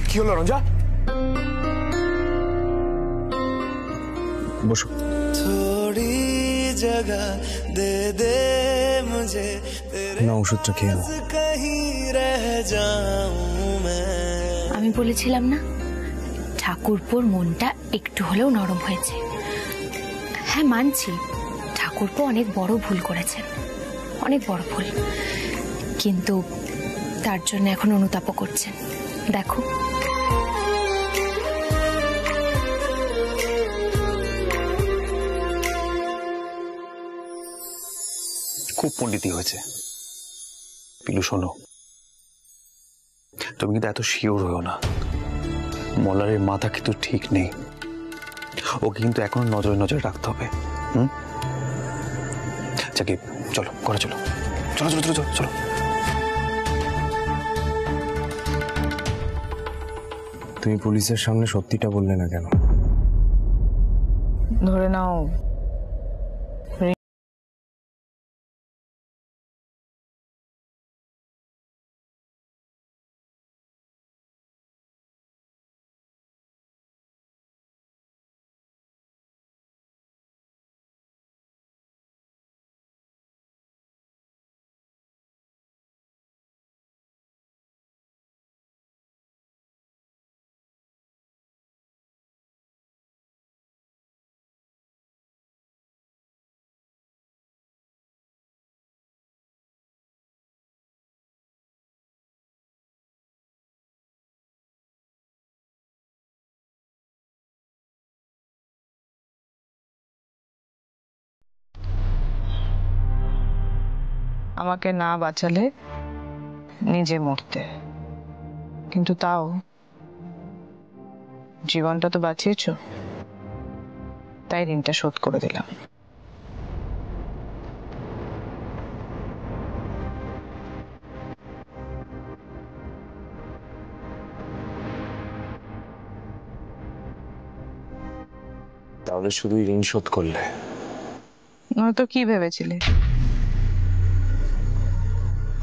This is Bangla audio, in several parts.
কি হলো রঞ্জা? বসো। थोड़ी जगह दे दे मुझे तेरे না, ওষুধটা খেয়ে নাও। कहीं रह जाऊं मैं। আমি বলেছিলাম না ঠাকুরপোর মনটা একটু হলেও নরম হয়েছে। হ্যাঁ মানছি, ঠাকুরপো অনেক বড় ভুল করেছেন, অনেক বড় ভুল, কিন্তু তার জন্য এখন অনুতাপও করছেন। দেখো খুব পণ্ডিতই হয়েছে। পিলু শোনো, তুমি কিন্তু এত শিওর হয়েও না। মলারের মাথা কিন্তু ঠিক নেই, ওকে কিন্তু এখনো নজরে নজরে রাখতে হবে। যাকে চলো ঘরে চলো, চলো চলো চলো চলো চলো। তুমি পুলিশের সামনে সত্যিটা বললে না কেন? ধরে নাও আমাকে না বাঁচালে নিজে মরতে, কিন্তু তাও জীবনটা তো বাঁচিয়েছো, তাই ঋণটা শোধ করে দিলাম। তাহলে শুধু ঋণ শোধ করলে? তো কি ভেবেছিলে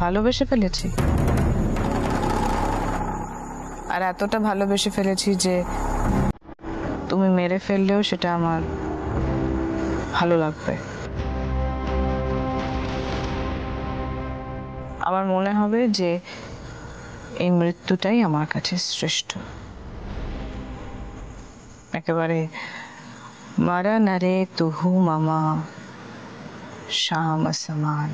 ভালোবেসে ফেলেছি? আর এতটা ভালোবেসে ফেলেছি যে তুমি মেরে ফেললেও সেটা আমার ভালো লাগবে। আমার মনে হবে যে এই মৃত্যুটাই আমার কাছে শ্রেষ্ঠ। একেবারে মারা নারে তুহু মামা শাম সমান।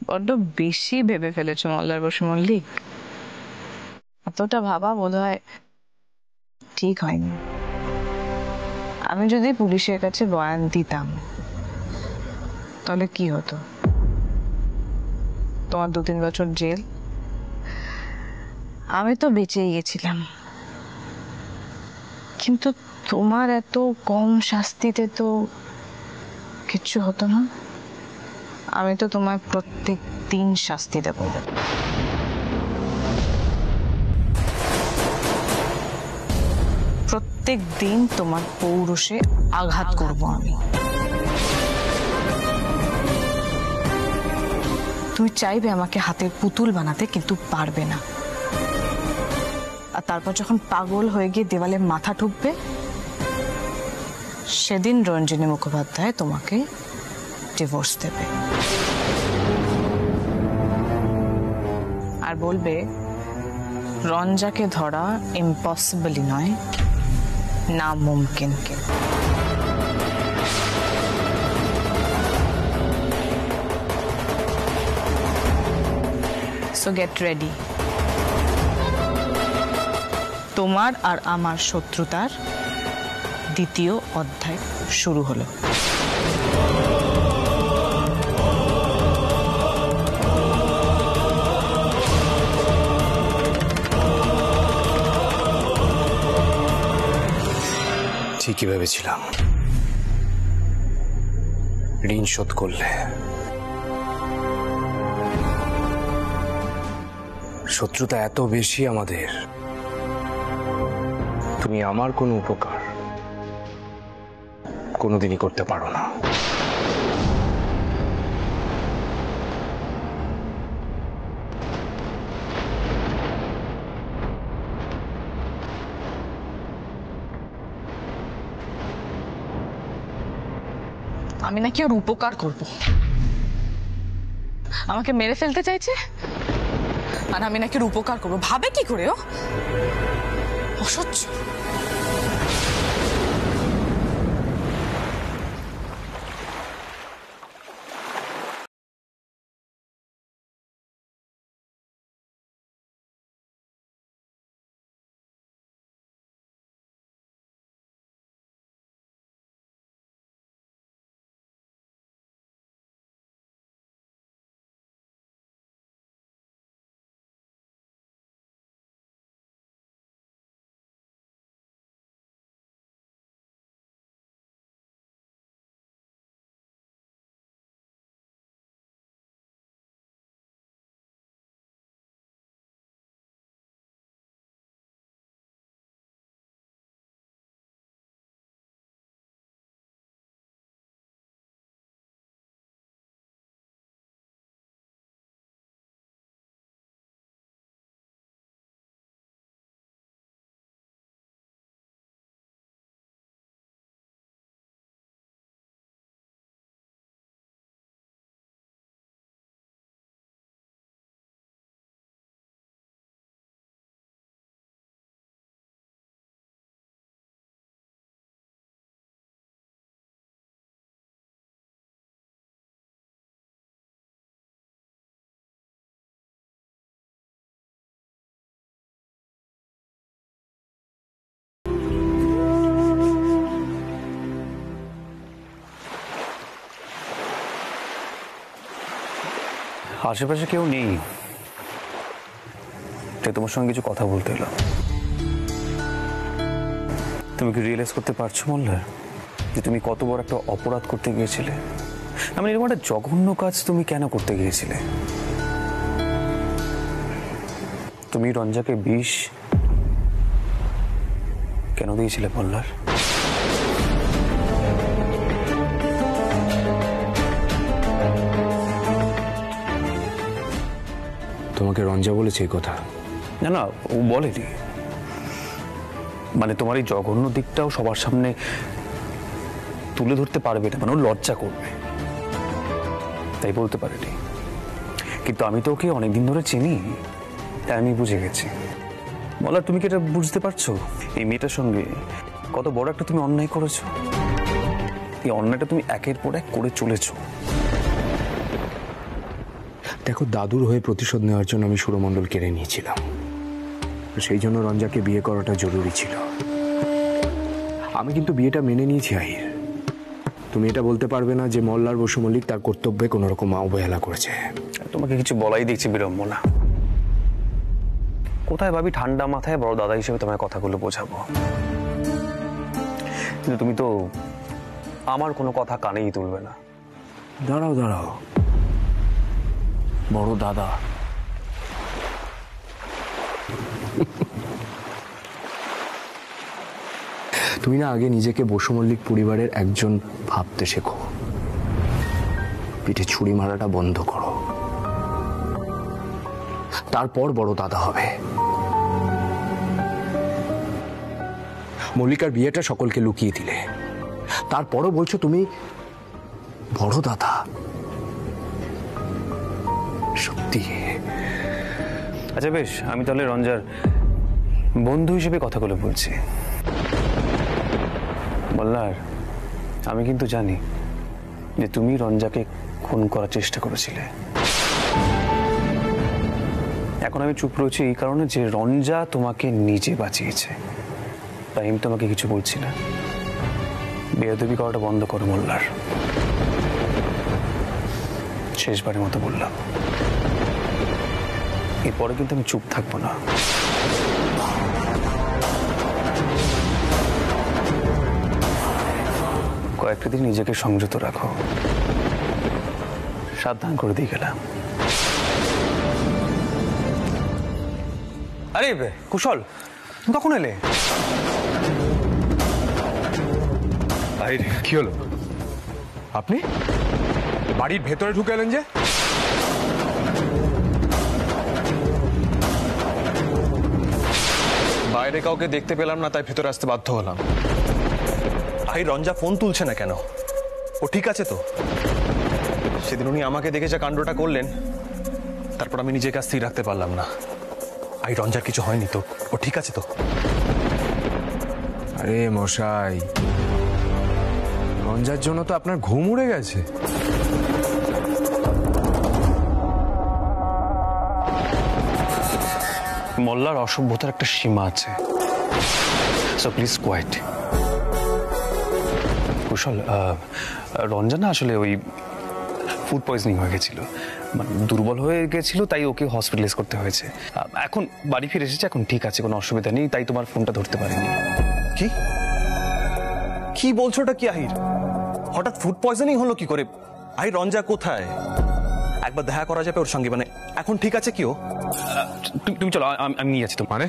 বড্ড বেশি ভেবে ফেলেছো মল্লার বসু মল্লিক। এতটা ভাবা বোধহয় ঠিক হয়নি। আমি যদি পুলিশের কাছে বয়ান দিতাম তাহলে কি হতো? তোমার 2-3 বছর জেল। আমি তো বেঁচে গেছিলাম, কিন্তু তোমার এত কম শাস্তিতে তো কিচ্ছু হতো না। আমি তো তোমায় প্রত্যেক দিন শাস্তি দেব। প্রত্যেক দিন তোমার পৌরুষে আঘাত করব আমি। তুমি চাইবে আমাকে হাতের পুতুল বানাতে, কিন্তু পারবে না। আর তারপর যখন পাগল হয়ে গিয়ে দেওয়ালে মাথা ঠুকবে, সেদিন রঞ্জিনী মুখোপাধ্যায় তোমাকে ডিভোর্স দেবে আর বলবে রঞ্জাকে ধরা ইম্পসিবলই নয়, নামুমকিনকে। So get ready. তোমার আর আমার শত্রুতার দ্বিতীয় অধ্যায় শুরু হলো। ঠিকই ভেবেছিলাম ঋণ শোধ করলে। শত্রুতা এত বেশি আমাদের, তুমি আমার কোনো উপকার কোনোদিনই করতে পারো না। আমি নাকি ওর উপকার করব, আমাকে মেরে ফেলতে চাইছে আর আমি নাকি ওর উপকার করবো। ভাবে কি করে ও? অসহ্য। আশেপাশে কেউ নেই, তাই তোমার সঙ্গে কিছু কথা বলতে এলাম। তুমি কি রিয়েলাইজ করতে পারছো মল্লার যে তুমি কত বড় একটা অপরাধ করতে গিয়েছিলে? আমি এরকম একটা জঘন্য কাজ তুমি কেন করতে গিয়েছিলে? তুমি রঞ্জাকে বিষ কেন দিয়েছিলে মল্লার? তোমাকে রঞ্জা বলেছে এই কথা? না না, ও বলেনি। মানে তোমার এই জঘন্য দিকটাও সবার সামনে তুলে ধরতে পারবে না, মানে ও লজ্জা করবে, তাই বলতে পারেনি। কিন্তু আমি তো ওকে অনেকদিন ধরে চিনি, তাই আমি বুঝে গেছি। বলা, তুমি কি এটা বুঝতে পারছো এই মেয়েটার সঙ্গে কত বড় একটা তুমি অন্যায় করেছো? এই অন্যায়টা তুমি একের পর এক করে চলেছো। দেখো, দাদুর হয়ে প্রতিশোধ নেওয়ার জন্য আমি সুরমণ্ডল কেড়ে নিয়েছিলাম, সেই জন্য রঞ্জাকে বিয়ে করাটা জরুরি ছিল। আমি কিন্তু বিয়েটা মেনে নিয়েছি আহির। তুমি এটা বলতে পারবে না যে মল্লার বসু মল্লিক তার কর্তব্যে কোনো রকম অবহেলা করেছে। তোমাকে কিছু বলাই দিচ্ছি বিড়ম্বনা। কোথায় ভাবি ঠান্ডা মাথায় বড় দাদা হিসেবে তোমার কথাগুলো বোঝাবো, কিন্তু তুমি তো আমার কোনো কথা কানেই তুলবে না। দাঁড়াও দাঁড়াও, বড় দাদা? তুমি না আগে নিজেকে বসু মল্লিক পরিবারের একজন ভাবতে শেখো, পিঠে ছুরি মারাটা বন্ধ করো, তারপর বড় দাদা হবে। মল্লিকার বিয়েটা সকলকে লুকিয়ে দিলে, তারপরও বলছো তুমি বড় দাদা। সত্যি? আচ্ছা বেশ, আমি তাহলে রঞ্জার বন্ধু হিসেবে কথাগুলো বলছি। বললার, আমি কিন্তু জানি যে তুমি রঞ্জাকে খুন করার চেষ্টা করেছিলে। এখন আমি চুপ রয়েছি এই কারণে যে রঞ্জা তোমাকে নিজে বাঁচিয়েছে, তাই আমি তোমাকে কিছু বলছি না। বেয়াদবি করাটা বন্ধ করো মোল্লার, শেষবারের মতো বললাম। এরপরে কিন্তু আমি চুপ থাকবো না। কয়েকটা দিন নিজেকে সংযত রাখো, সাবধান করে দিয়ে গেলাম। আরে কুশল, তুমি কখন এলে? কি হলো? আপনি বাড়ির ভেতরে ঢুকে এলেন যে? বাইরে কাউকে দেখতে পেলাম না, তাই ভেতরে আসতে বাধ্য হলাম। ভাই, রঞ্জা ফোন তুলছে না কেন? ও ঠিক আছে তো? সেদিন উনি আমাকে দেখে যা কাণ্ডটা করলেন, তারপর আমি নিজেকে স্থির রাখতে পারলাম না। আই রঞ্জার কিছু হয়নি তো? ও ঠিক আছে তো? আরে মশাই, রঞ্জার জন্য তো আপনার ঘুম উড়ে গেছে। মোল্লার অসভ্যতার একটা সীমা আছে, সো প্লিজ কোয়াইট। কুশল, রঞ্জনা আসলে ওই ফুড পয়জনিং হয়ে গেছিল, মানে দুর্বল হয়ে গেছিল, তাই ওকে হসপিটালাইজ করতে হয়েছে। এখন বাড়ি ফিরে এসেছে, এখন ঠিক আছে, কোনো অসুবিধা নেই, তাই তোমার ফোনটা ধরতে পারিনি। কি কি বলছো? ওটা কি আহির? হঠাৎ ফুড পয়জনিং হলো কি করে? আহির রঞ্জা কোথায়? একবার দেখা করা যাবে ওর সঙ্গে? মানে এখন ঠিক আছে কি ও? তুমি চলো, আমি নিয়ে যাচ্ছি। তো মানে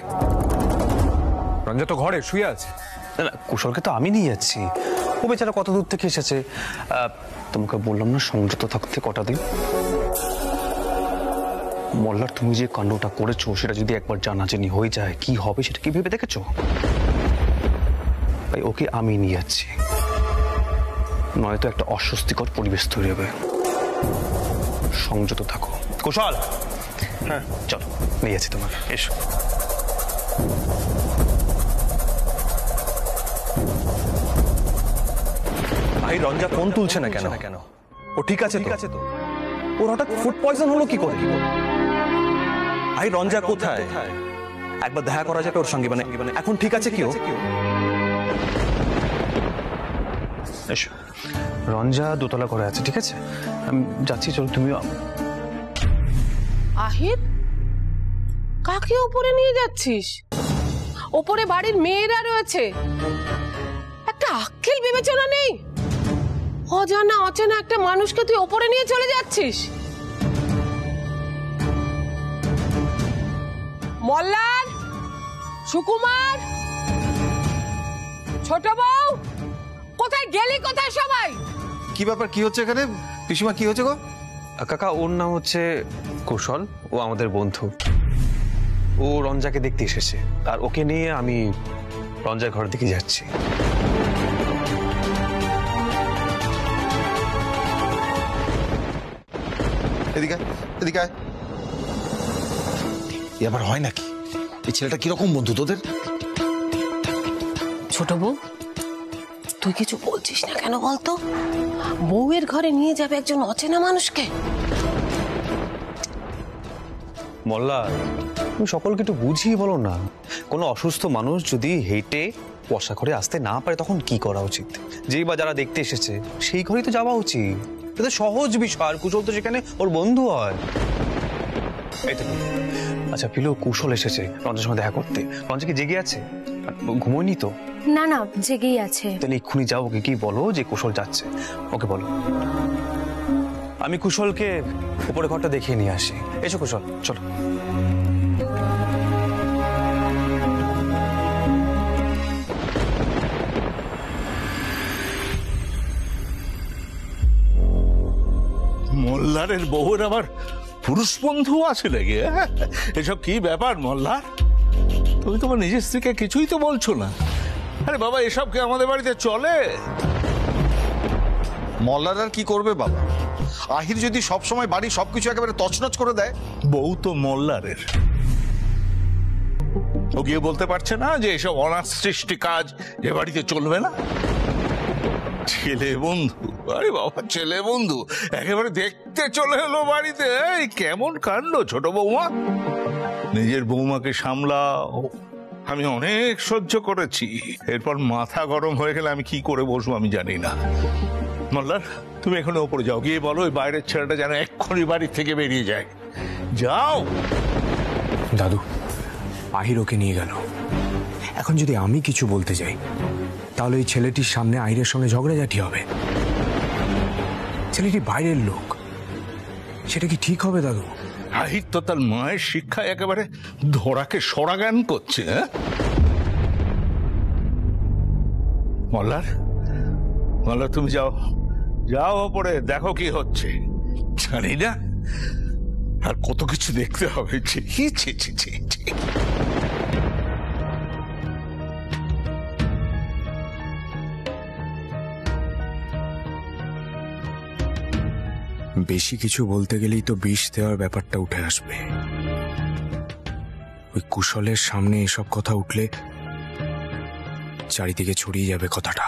রঞ্জা তো ঘরে শুয়ে আছে। না না, কুশলকে তো আমি নিয়ে যাচ্ছি, ও বেচারা কত দূর থেকে এসেছে। তোমাকে বললাম না সংযত থাকতে কটা দিন। মোল্লার তুমি যে কাণ্ডটা করেছো, সেটা যদি একবার জানাজানি হয়ে যায় কি হবে সেটা কি ভেবে দেখেছো? তাই ওকে আমি নিয়ে যাচ্ছি, নয়তো একটা অস্বস্তিকর পরিবেশ তৈরি হবে। সংযত থাকো। কুশল, হ্যাঁ চলো, নিয়ে যাচ্ছি তোমার, এসো। আহির রঞ্জা ফোন তুলছে না কেন? ও ঠিক আছে তো? ওর হঠাৎ ফুড পয়জন হলো কি করে? আহির রঞ্জা কোথায়? একবার দেখা করা যাবে ওর সঙ্গে? মানে এখন ঠিক আছে কি ও? এসো, রঞ্জা দোতলা করে আছে, ঠিক আছে? আমি যাচ্ছি, চলো তুমিও। আহির, কাকে উপরে নিয়ে যাচ্ছিস? ওপরে বাড়ির মেয়েরা রয়েছে, একটা আক্কেল বিবেচনা নেই? অজানা অচেনা একটা মানুষকে তুই ওপরে নিয়ে চলে যাচ্ছিস? মল্লার, সুকুমার, ছোট বউ, কোথায় গেলি? কোথায় সবাই? কি ব্যাপার, কি হচ্ছে এখানে? পিসিমা, কি হচ্ছে গো? কাকা, ওর নাম হচ্ছে কুশল, ও আমাদের বন্ধু। ও রঞ্জাকে দেখতে এসেছে, আর ওকে নিয়ে আমি রঞ্জার ঘরের দিকে যাচ্ছি। এদিকে এদিকে আয়। এ আবার হয় নাকি? এই ছেলেটা কিরকম বন্ধু তোদের? ছোট বউ, তুই কিছু বলছিস না কেন বলতো? বউয়ের ঘরে নিয়ে যাবে একজন অচেনা মানুষকে? মোল্লা, তুমি সকলকে একটু বুঝিয়ে বলো না। কোনো অসুস্থ মানুষ যদি হেঁটে বসা ঘরে আসতে না পারে, তখন কি করা উচিত? যেই বা যারা দেখতে এসেছে সেই ঘরেই তো যাওয়া উচিত। এটা সহজ বিষয়, আর কুশল তো সেখানে ওর বন্ধু হয়। এই তো, আচ্ছা পিলু, কুশল এসেছে রঞ্জার সঙ্গে দেখা করতে। রঞ্জা কি জেগে আছে? ঘুমোয়নি তো? না না, জেগেই আছে। তাহলে এক্ষুনি যাও, ওকে কি বলো যে কুশল যাচ্ছে, ওকে বলো। আমি কুশলকে উপরে ঘরটা দেখিয়ে নিয়ে আসি। এসো কুশল, চলো। মোল্লারের বউর আবার পুরুষ বন্ধু আছে লেগে? এসব কি ব্যাপার মোল্লার? তুমি তোমার নিজের স্ত্রীকে কিছুই তো বলছো না। আরে বাবা, এসব কি আমাদের বাড়িতে চলে? মল্লার আর কি করবে বাবা? আহির যদি সবসময় বাড়ি সবকিছু একেবারে তছনছ করে দেয়। বউ তো মোল্লারের, ও গিয়ে বলতে পারছে না যে এসব অনাথ সৃষ্টি কাজ এ বাড়িতে চলবে না? ছেলে বন্ধু, আরে বাবা ছেলে বন্ধু একেবারে দেখতে চলে এলো বাড়িতে। এই কেমন কাণ্ড ছোট বৌমা! নিজের বৌমাকে সামলাও। আমি অনেক সহ্য করেছি, এরপর মাথা গরম হয়ে গেলে আমি কি করে বসবো আমি জানি না। মোল্লার, তুমি এখন ওপরে যাও, গিয়ে বলো ওই বাইরের ছেলেটা যেন এক্ষুনি বাড়ি থেকে বেরিয়ে যায়। যাও। দাদু, আহির ওকে নিয়ে গেল। এখন যদি আমি কিছু বলতে যাই, তাহলে ওই ছেলেটির সামনে আহিরের সঙ্গে ঝগড়াঝাটি হবে। ছেলেটি বাইরের লোক, সেটা কি ঠিক হবে দাদু? আহির তো তার মায়ের শিক্ষায় একেবারে ধরাকে সরা জ্ঞান করছে। মল্লার, মল্লার তুমি যাও, যাও ওপরে দেখো কি হচ্ছে। জানি না আর কত কিছু দেখতে হবে। ছি ছি ছি ছি ছি। বেশি কিছু বলতে গেলেই তো বিষ দেওয়ার ব্যাপারটা উঠে আসবে। ওই কুশলের সামনে এসব কথা উঠলে চারিদিকে ছড়িয়ে যাবে কথাটা।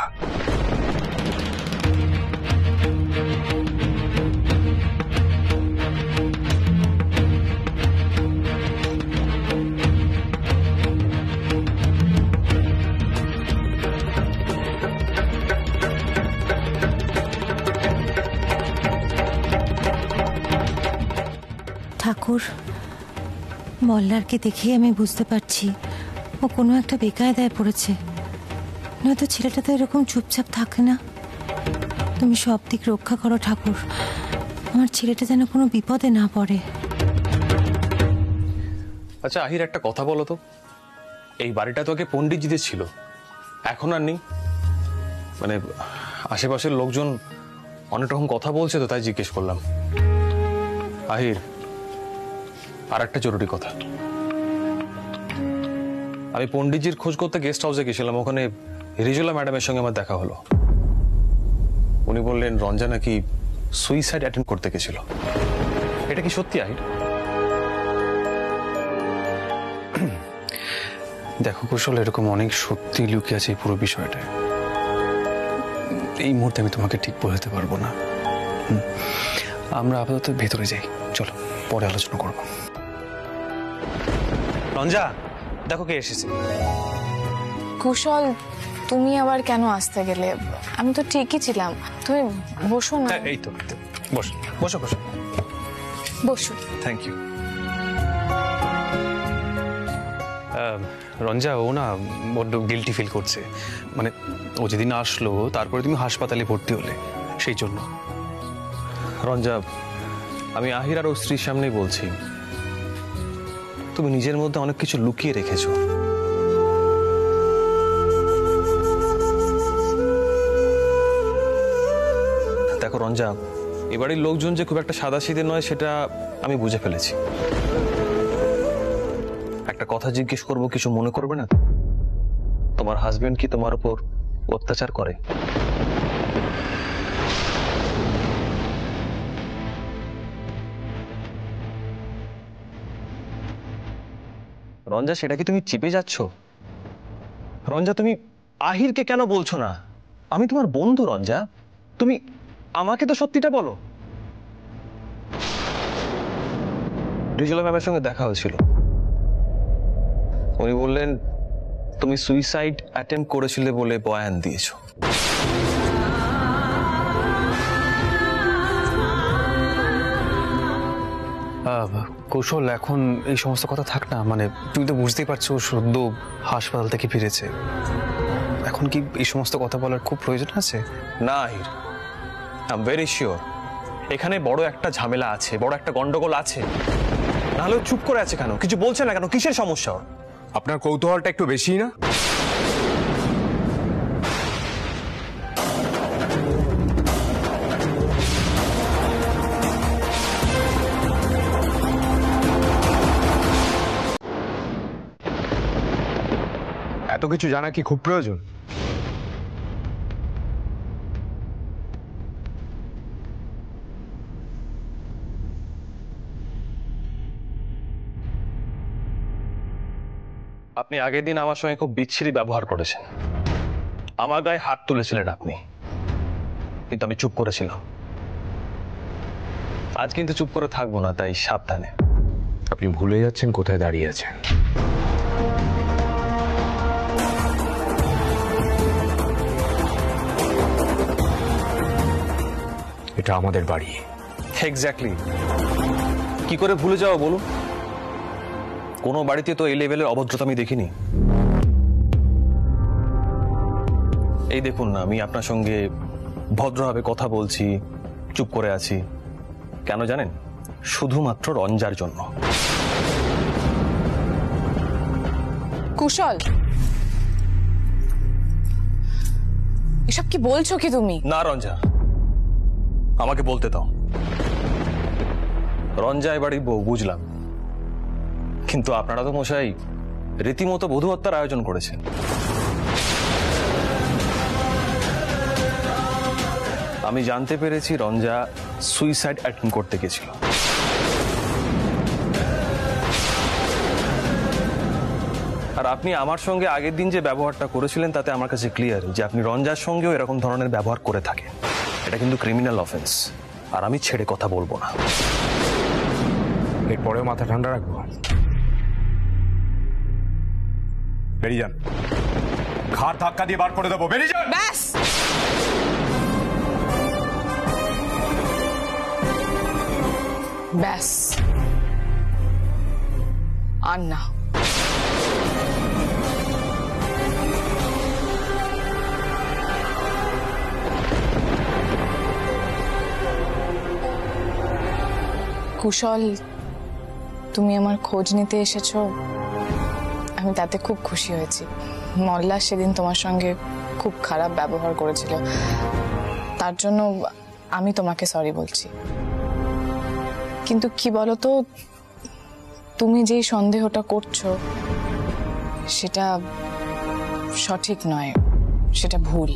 ঠাকুর, মল্লারকে দেখেই আমি বুঝতে পারছি ও কোনো একটা বেকায়দায় পড়েছে, নয়তো ছেলেটা তো এরকম চুপচাপ থাকে না। তুমি সব দিক রক্ষা করো ঠাকুর, আমার ছেলেটা যেন কোনো বিপদে না পড়ে। আচ্ছা আহির, একটা কথা বলো তো, এই বাড়িটা তো আগে পণ্ডিতজিদের ছিল, এখন আর নেই। মানে আশেপাশের লোকজন অনেক রকম কথা বলছে, তো তাই জিজ্ঞেস করলাম। আহির, আর একটা জরুরি কথা। আমি পণ্ডিতজির খোঁজ করতে গেস্ট হাউসে গেছিলাম, ওখানে রিজুলা ম্যাডামের সঙ্গে আমার দেখা হলো। উনি বললেন রঞ্জা নাকি সুইসাইড অ্যাটেম্প করতে গেছিল। এটা কি সত্যি আহির? দেখো কুশল, এরকম অনেক সত্যি লুকিয়ে আছে এই পুরো বিষয়টা। এই মুহূর্তে আমি তোমাকে ঠিক বোঝাতে পারবো না। আমরা আপাতত ভেতরে যাই, চলো পরে আলোচনা করবো। রঞ্জা, দেখো কে এসেছে। কুশল, তুমি আবার কেন আসতে গেলে? আমি তো ঠিকই ছিলাম, তুমি বসো না। এই তো বসো বসো বসো বসো। Thank you. রঞ্জা, ও না বড্ড গিল্টি ফিল করছে। মানে ও যেদিন আসলো তারপরে তুমি হাসপাতালে ভর্তি হলে, সেই জন্য। রঞ্জা, আমি আহির আর ওর স্ত্রীর সামনেই বলছি, তুমি নিজের মধ্যে অনেক কিছু লুকিয়ে রেখেছো। দেখো রঞ্জা, এবারের লোকজন যে খুব একটা সাদাসিধে নয় সেটা আমি বুঝে ফেলেছি। একটা কথা জিজ্ঞেস করবো, কিছু মনে করবে না? তোমার হাজবেন্ড কি তোমার উপর অত্যাচার করে? রঞ্জা, সেটা কি তুমি চিপে যাচ্ছ? রঞ্জা, তুমি আহিরকে কেন বলছো না? আমি তোমার বন্ধু রঞ্জা, তুমি আমাকে তো সত্যিটা বলো। রিজুলা ম্যামের সঙ্গে দেখা হয়েছিল, উনি বললেন তুমি সুইসাইড অ্যাটেম্প করেছিলে বলে বয়ান দিয়েছো। কৌশল, এখন এই সমস্ত কথা থাক না। মানে তুমি তো বুঝতেই পারছো, সদ্য হাসপাতাল থেকে ফিরেছে। এখন কি এই সমস্ত কথা বলার খুব প্রয়োজন আছে? না Ahir, I am very sure এখানে বড় একটা ঝামেলা আছে, বড় একটা গন্ডগোল আছে। নাহলে চুপ করে আছে কেন? কিছু বলছে না কেন? কিসের সমস্যা? আপনার কৌতূহলটা একটু বেশি না? এত কিছু জানা কি খুব প্রয়োজন? আপনি আগের দিন আমার সঙ্গে খুব বিচ্ছিরি ব্যবহার করেছেন, আমার গায়ে হাত তুলেছিলেন আপনি, কিন্তু আমি চুপ করেছিলাম। আজ কিন্তু চুপ করে থাকবো না, তাই সাবধানে। আপনি ভুলে যাচ্ছেন কোথায় দাঁড়িয়ে আছেন। এটা আমাদের বাড়ি। এক্স্যাক্টলি। কি করে ভুলে যাও বলুন? কোনো বাড়িতে তো এই লেভেলের অভদ্রতা আমি দেখিনি। এই দেখুন না, আমি আপনার সঙ্গে ভদ্রভাবে কথা বলছি, চুপ করে আছি। কেন জানেন? শুধুমাত্র রঞ্জার জন্য। কুশল, এসব কি বলছো কি তুমি? না রঞ্জা, আমাকে বলতে দাও। রঞ্জা এবারই বউ, বুঝলাম, কিন্তু আপনারা তো মশাই রীতিমতো বধূ হত্যার আয়োজন করেছেন। আমি জানতে পেরেছি রঞ্জা সুইসাইড অ্যাটেম্প করতে গেছিল। আর আপনি আমার সঙ্গে আগের দিন যে ব্যবহারটা করেছিলেন তাতে আমার কাছে ক্লিয়ার যে আপনি রঞ্জার সঙ্গেও এরকম ধরনের ব্যবহার করে থাকেন। এটা কিন্তু ক্রিমিনাল অফেন্স, আর আমি ছেড়ে কথা বলবো না। এরপরেও মাথা ঠান্ডা রাখবো। বেরিয়ে যান, ঘাড় ধাক্কা দিয়ে বার করে দেবো। বেরিয়ে যান। ব্যাস, ব্যাস, আর না। কুশল, তুমি আমার খোঁজ নিতে এসেছো, আমি তাতে খুব খুশি হয়েছি। মল্লা সেদিন তোমার সঙ্গে খুব খারাপ ব্যবহার করেছিল, তার জন্য আমি তোমাকে সরি বলছি। কিন্তু কি বলো তো, তুমি যেই সন্দেহটা করছো সেটা সঠিক নয়, সেটা ভুল।